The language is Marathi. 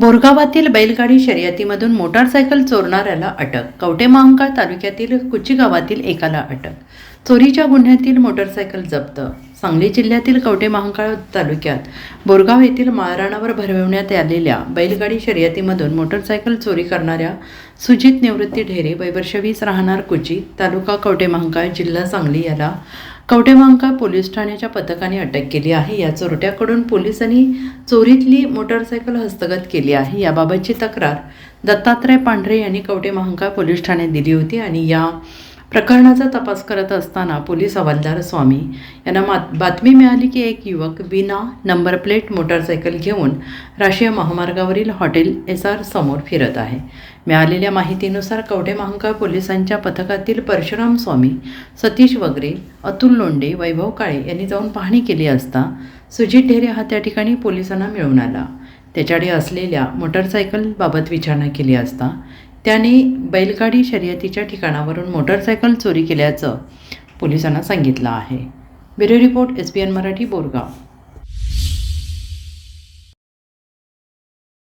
बोरगावातील बैलगाडी शर्यतीमधून मोटारसायकल चोरणाऱ्याला अटक. कवठेमहांकाळ तालुक्यातील कुची गावातील एकाला अटक. चोरीच्या गुन्ह्यातील मोटारसायकल जप्त. सांगली जिल्ह्यातील कवठेमहांकाळ तालुक्यात बोरगाव येथील माळरानावर भरवण्यात आलेल्या बैलगाडी शर्यतीमधून मोटारसायकल चोरी करणाऱ्या सुजित निवृत्ती ढेरे वय वर्ष 20 राहणार कुची तालुका कवठेमहांकाळ जिल्हा सांगली याला कवठेमहांकाळ पोलीस ठाण्याच्या पथकाने अटक केली आहे. या चोरट्याकडून पोलिसांनी चोरीतली मोटारसायकल हस्तगत केली आहे. याबाबतची तक्रार दत्तात्रय पांढरे यांनी कवठेमहांकाळ पोलीस ठाण्यात दिली होती आणि या प्रकरणाचा तपास करत असताना पोलीस हवालदार स्वामी यांना बातमी मिळाली की एक युवक विना नंबर प्लेट मोटारसायकल घेऊन राष्ट्रीय महामार्गावरील हॉटेल SR समोर फिरत आहे. मिळालेल्या माहितीनुसार कवठेमहांकाळ पोलिसांच्या पथकातील परशुराम स्वामी, सतीश वगरे, अतुल लोंढे, वैभव काळे यांनी जाऊन पाहणी केली असता सुजित ढेरे हा त्या ठिकाणी पोलिसांना मिळून आला. त्याच्याकडे असलेल्या मोटारसायकलबाबत विचारणा केली असता त्याने बैलगाडी शर्यतीच्या ठिकाणावरून मोटारसायकल चोरी केल्याचं पोलिसांना सांगितलं आहे. Bureau report SBN Marathi Borgaon.